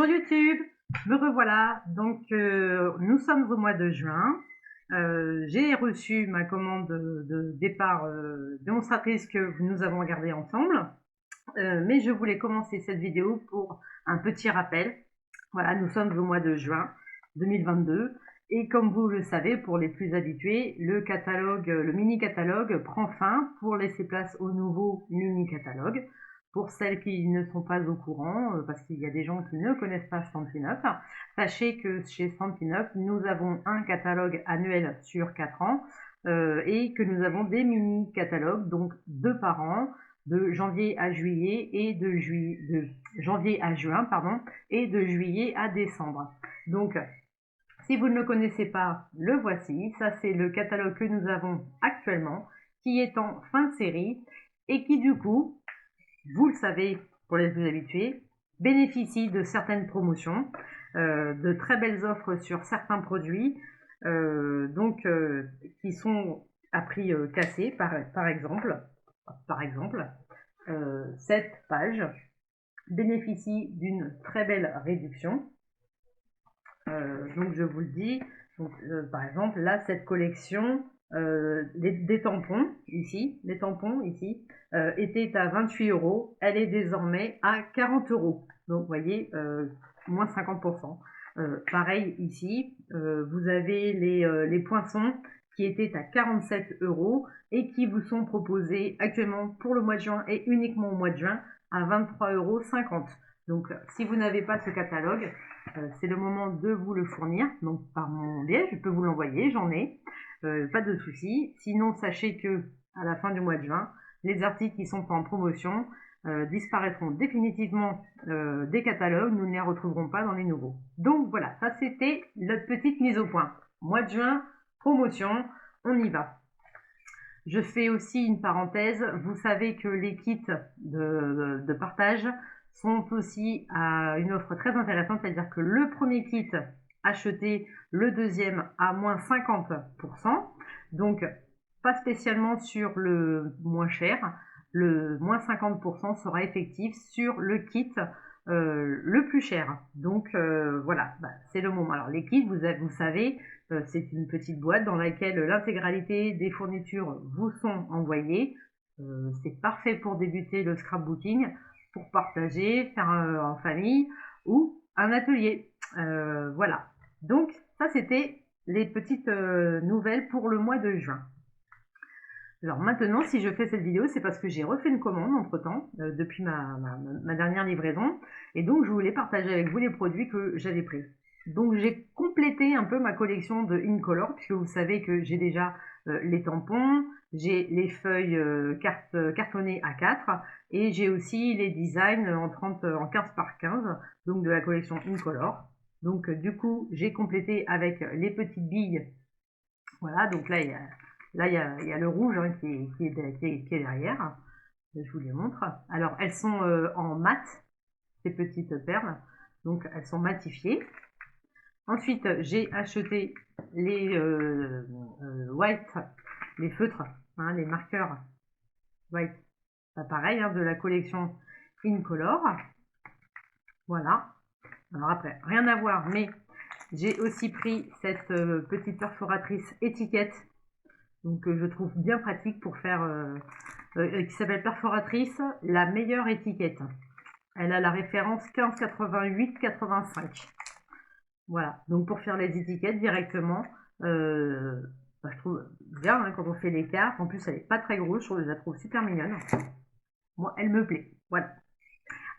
Bonjour YouTube, me revoilà. Donc nous sommes au mois de juin. J'ai reçu ma commande de départ démonstratrice que nous avons regardée ensemble. Mais je voulais commencer cette vidéo pour un petit rappel. Voilà, nous sommes au mois de juin 2022. Et comme vous le savez, pour les plus habitués, le catalogue, le mini-catalogue prend fin pour laisser place au nouveau mini-catalogue. Pour celles qui ne sont pas au courant, parce qu'il y a des gens qui ne connaissent pas Stampin' Up, sachez que chez Stampin' Up, nous avons un catalogue annuel sur 4 ans et que nous avons des mini-catalogues, donc 2 par an, de janvier à juillet et de janvier à juin, pardon, et de juillet à décembre. Donc, si vous ne le connaissez pas, le voici. Ça, c'est le catalogue que nous avons actuellement, qui est en fin de série et qui, du coup, vous le savez, pour les plus habitués, bénéficie de certaines promotions, de très belles offres sur certains produits, qui sont à prix cassé, par exemple. Cette page bénéficie d'une très belle réduction. Donc je vous le dis, donc, par exemple là cette collection des tampons ici, étaient à 28 €, elle est désormais à 40 €. Donc vous voyez, moins 50%. Pareil ici, vous avez les poinçons qui étaient à 47 € et qui vous sont proposés actuellement pour le mois de juin et uniquement au mois de juin à 23,50 €. Donc si vous n'avez pas ce catalogue, c'est le moment de vous le fournir. Donc par mon biais, je peux vous l'envoyer, j'en ai, pas de souci. Sinon, sachez que à la fin du mois de juin, les articles qui sont en promotion disparaîtront définitivement des catalogues, nous ne les retrouverons pas dans les nouveaux. Donc voilà, ça c'était la petite mise au point. Mois de juin, promotion, on y va. Je fais aussi une parenthèse, vous savez que les kits de partage sont aussi à une offre très intéressante, c'est-à-dire que le premier kit acheté, le deuxième à moins 50%, donc pas spécialement sur le moins cher, le moins 50% sera effectif sur le kit le plus cher. Donc voilà, c'est le moment. Alors les kits, vous savez, c'est une petite boîte dans laquelle l'intégralité des fournitures vous sont envoyées. C'est parfait pour débuter le scrapbooking, pour partager, faire en famille ou un atelier. Voilà. Donc ça c'était les petites nouvelles pour le mois de juin. Alors maintenant, si je fais cette vidéo, c'est parce que j'ai refait une commande entre-temps, depuis ma dernière livraison, et donc je voulais partager avec vous les produits que j'avais pris. Donc j'ai complété un peu ma collection de Incolor, puisque vous savez que j'ai déjà les tampons, j'ai les feuilles cartonnées A4, et j'ai aussi les designs en 15 par 15, donc de la collection Incolor. Donc du coup, j'ai complété avec les petites billes. Voilà, donc là, il y a le rouge hein, qui est derrière. Je vous les montre. Alors, elles sont en mat, ces petites perles. Donc, elles sont matifiées. Ensuite, j'ai acheté les white, les feutres, hein, les marqueurs white. Pareil, hein, de la collection Incolor. Voilà. Alors après, rien à voir, mais j'ai aussi pris cette petite perforatrice étiquette. Donc je trouve bien pratique pour faire, qui s'appelle perforatrice, la meilleure étiquette. Elle a la référence 1588-85. Voilà, donc pour faire les étiquettes directement, je trouve bien hein, quand on fait les cartes. En plus, elle n'est pas très grosse, je la trouve super mignonne. Moi, elle me plaît. Voilà.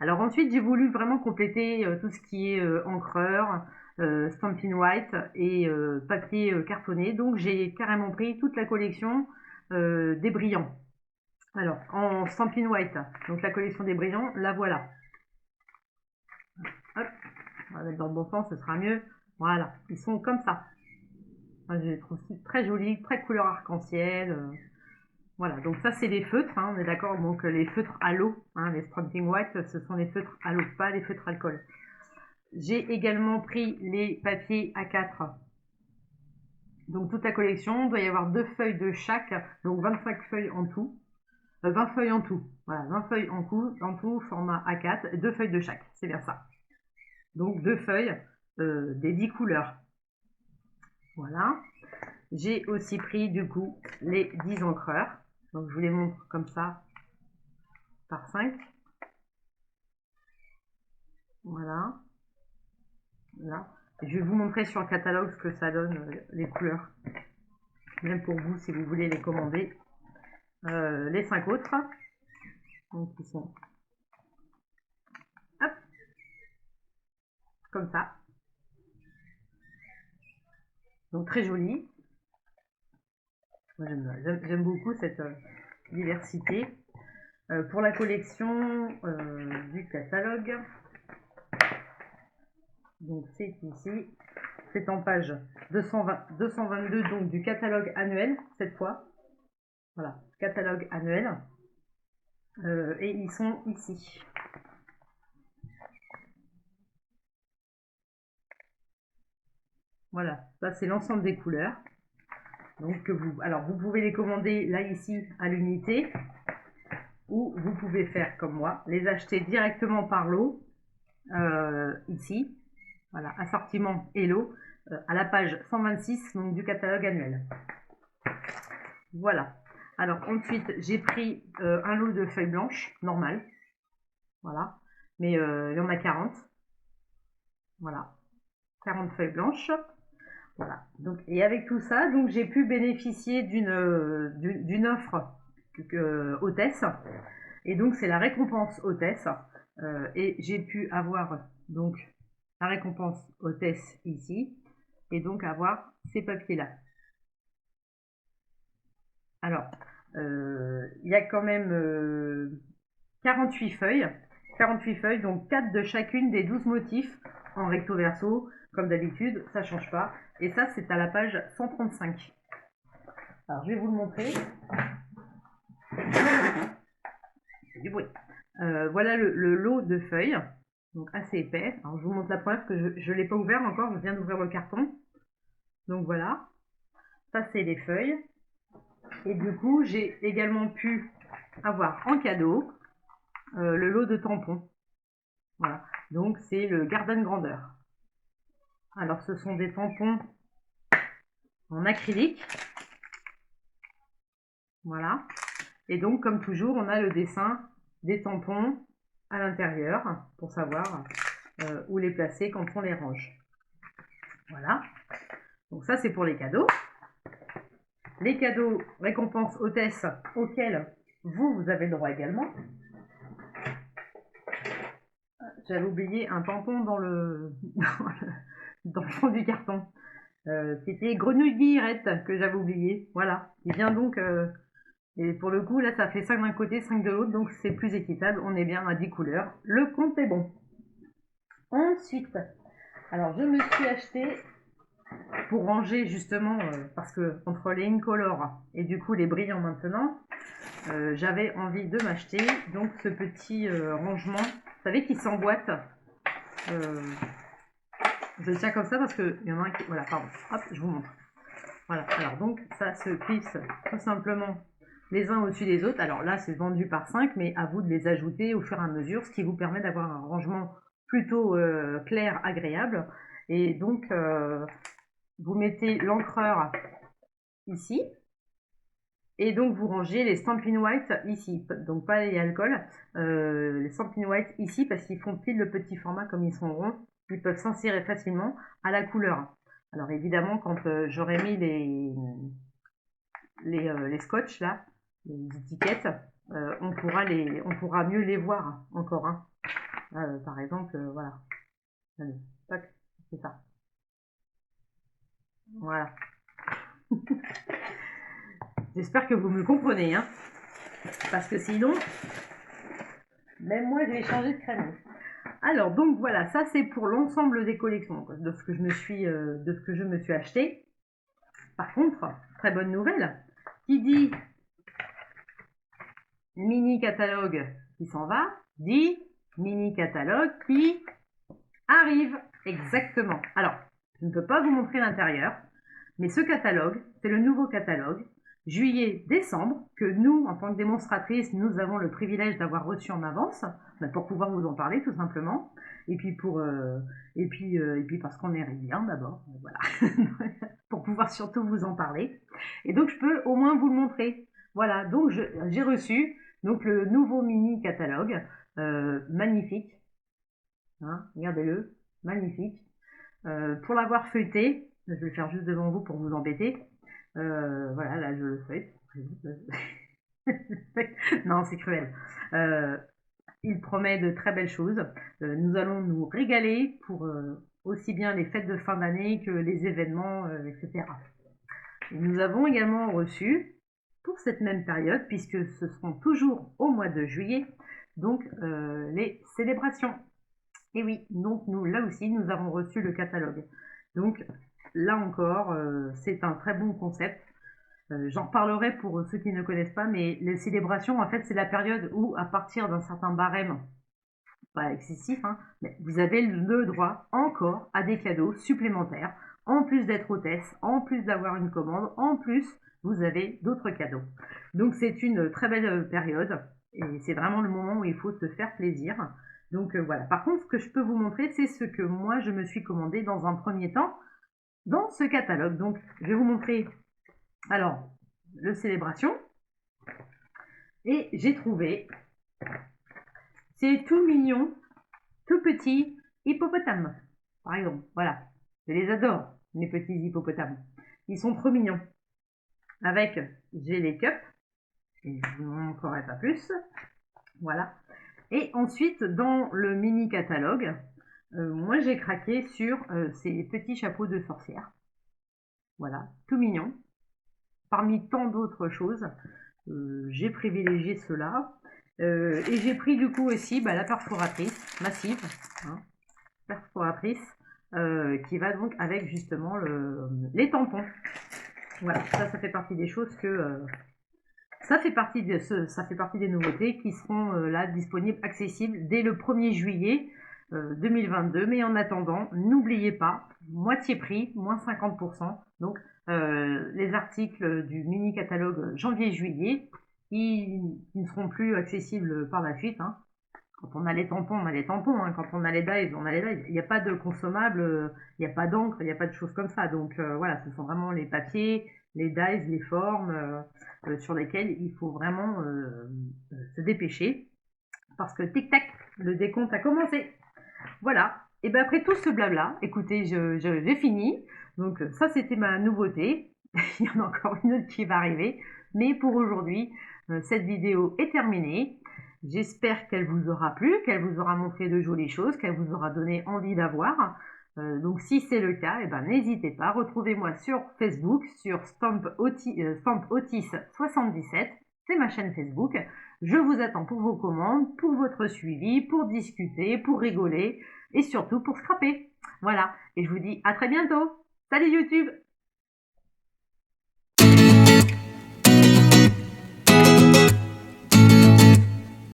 Alors ensuite, j'ai voulu vraiment compléter tout ce qui est encreur, Stampin' White et papier cartonné. Donc j'ai carrément pris toute la collection des brillants. Alors en Stampin' White, donc la collection des brillants, la voilà. Hop, on va mettre dans le bon sens, ce sera mieux. Voilà, ils sont comme ça. Moi, je les trouve très jolis, très couleur arc-en-ciel. Voilà, donc ça c'est les feutres, hein, on est d'accord, donc les feutres à l'eau, hein, les Stampin' White, ce sont les feutres à l'eau, pas les feutres alcool. J'ai également pris les papiers A4, donc toute la collection, il doit y avoir 2 feuilles de chaque, donc 25 feuilles en tout, 20 feuilles en tout, voilà, 20 feuilles en tout, format A4, 2 feuilles de chaque, c'est bien ça. donc 2 feuilles des 10 couleurs. Voilà. J'ai aussi pris du coup les 10 encreurs. Donc je vous les montre comme ça par 5. Voilà. Là. Je vais vous montrer sur le catalogue ce que ça donne, les couleurs. Même pour vous si vous voulez les commander. Les 5 autres. Donc ils sont hop, comme ça. Donc très joli. J'aime beaucoup cette diversité. Pour la collection du catalogue, donc c'est ici, c'est en page 222 donc du catalogue annuel cette fois. Voilà, catalogue annuel. Et ils sont ici. Voilà, ça c'est l'ensemble des couleurs. Donc vous pouvez les commander là ici à l'unité, ou vous pouvez faire comme moi, les acheter directement par lot ici. Voilà, assortiment et lot à la page 126 donc, du catalogue annuel. Voilà. Alors ensuite, j'ai pris un lot de feuilles blanches, normal. Voilà. Mais il y en a 40. Voilà. 40 feuilles blanches. Voilà. Donc, et avec tout ça, donc j'ai pu bénéficier d'une offre hôtesse. Et donc c'est la récompense hôtesse. Et j'ai pu avoir donc la récompense hôtesse ici. Et donc avoir ces papiers-là. Alors, il y a quand même 48 feuilles. 48 feuilles, donc 4 de chacune des 12 motifs en recto verso, comme d'habitude, ça ne change pas. Et ça, c'est à la page 135. Alors, je vais vous le montrer. C'est du bruit. Voilà le lot de feuilles, donc assez épais. Alors, je vous montre la première parce que je ne l'ai pas ouvert encore, je viens d'ouvrir le carton. Donc voilà, ça c'est les feuilles. Et du coup, j'ai également pu avoir en cadeau le lot de tampons. Voilà, donc c'est le Garden Grandeur. Alors ce sont des tampons en acrylique. Voilà. Et donc comme toujours, on a le dessin des tampons à l'intérieur pour savoir où les placer quand on les range. Voilà. Donc ça c'est pour les cadeaux. Les cadeaux récompenses hôtesse auxquels vous avez le droit également. J'avais oublié un tampon dans le fond du carton. C'était grenouille guillerette que j'avais oublié. Voilà. Il vient donc, et pour le coup, là, ça fait 5 d'un côté, 5 de l'autre, donc c'est plus équitable. On est bien à 10 couleurs. Le compte est bon. Ensuite, alors je me suis acheté pour ranger justement, parce que entre les incolores et du coup les brillants maintenant, j'avais envie de m'acheter donc ce petit rangement, vous savez, qui s'emboîte. Je le tiens comme ça parce qu'il y en a un qui... Voilà, pardon. Hop, je vous montre. Voilà, alors donc ça se clipse tout simplement les uns au-dessus des autres. Alors là, c'est vendu par 5, mais à vous de les ajouter au fur et à mesure, ce qui vous permet d'avoir un rangement plutôt clair, agréable. Et donc, vous mettez l'encreur ici. Et donc, vous rangez les Stampin' White ici. Donc, pas les alcools. Les Stampin' White ici, parce qu'ils font pile le petit format comme ils sont ronds. Ils peuvent s'insérer facilement à la couleur. Alors, évidemment, quand j'aurai mis les scotch, là, les étiquettes, on pourra mieux les voir encore. Hein. Par exemple, voilà. Allez, tac, c'est ça. Voilà. J'espère que vous me comprenez, hein, parce que sinon, même moi, je vais changer de crayon. Alors, donc voilà, ça c'est pour l'ensemble des collections de ce que je me suis acheté. Par contre, très bonne nouvelle, qui dit mini catalogue qui s'en va, dit mini catalogue qui arrive. Exactement. Alors, je ne peux pas vous montrer l'intérieur, mais ce catalogue, c'est le nouveau catalogue juillet, décembre, que nous, en tant que démonstratrices, nous avons le privilège d'avoir reçu en avance, pour pouvoir vous en parler tout simplement, et puis parce qu'on est bien d'abord, voilà, pour pouvoir surtout vous en parler. Et donc je peux au moins vous le montrer. Voilà, donc j'ai reçu donc le nouveau mini catalogue, magnifique, hein, regardez-le, magnifique. Pour l'avoir feuilleté, je vais le faire juste devant vous pour vous embêter. Voilà, là je le feuille. Non, c'est cruel. Il promet de très belles choses. Nous allons nous régaler pour aussi bien les fêtes de fin d'année que les événements, etc. Et nous avons également reçu, pour cette même période, puisque ce seront toujours au mois de juillet, donc les célébrations. Et oui, donc nous, là aussi, nous avons reçu le catalogue. Donc là encore, c'est un très bon concept. J'en reparlerai pour ceux qui ne connaissent pas, mais les célébrations, en fait, c'est la période où, à partir d'un certain barème, pas excessif, hein, mais vous avez le droit encore à des cadeaux supplémentaires, en plus d'être hôtesse, en plus d'avoir une commande, en plus, vous avez d'autres cadeaux. Donc c'est une très belle période, et c'est vraiment le moment où il faut se faire plaisir. Donc voilà. Par contre, ce que je peux vous montrer, c'est ce que moi, je me suis commandé dans un premier temps dans ce catalogue. Donc, je vais vous montrer, alors, le célébration. Et j'ai trouvé ces tout mignons, tout petits hippopotames. Par exemple, voilà. Je les adore, mes petits hippopotames. Ils sont trop mignons. Avec, j'ai les cups. Et je vous en montrerai pas plus. Voilà. Et ensuite, dans le mini catalogue, moi j'ai craqué sur ces petits chapeaux de sorcière. Voilà, tout mignon. Parmi tant d'autres choses, j'ai privilégié cela. Et j'ai pris du coup aussi la perforatrice massive, hein, perforatrice, qui va donc avec justement les tampons. Voilà, ça fait partie des choses que ça fait partie des nouveautés qui seront là disponibles, accessibles dès le 1er juillet 2022. Mais en attendant, n'oubliez pas, moitié prix, moins 50%. Donc les articles du mini catalogue janvier-juillet qui ne seront plus accessibles par la suite. Hein. Quand on a les tampons, on a les tampons. Hein. Quand on a les dies, on a les dies. Il n'y a pas de consommables, il n'y a pas d'encre, il n'y a pas de choses comme ça. Donc voilà, ce sont vraiment les papiers, les dies, les formes sur lesquels il faut vraiment se dépêcher. Parce que tic-tac, le décompte a commencé. Voilà. Et bien après tout ce blabla, écoutez, j'ai fini. Donc ça, c'était ma nouveauté. Il y en a encore une autre qui va arriver. Mais pour aujourd'hui, cette vidéo est terminée. J'espère qu'elle vous aura plu, qu'elle vous aura montré de jolies choses, qu'elle vous aura donné envie d'avoir. Donc si c'est le cas, n'hésitez pas. Retrouvez-moi sur Facebook, sur Stamp Otis 77. C'est ma chaîne Facebook. Je vous attends pour vos commandes, pour votre suivi, pour discuter, pour rigoler et surtout pour scraper. Voilà. Et je vous dis à très bientôt. Salut YouTube!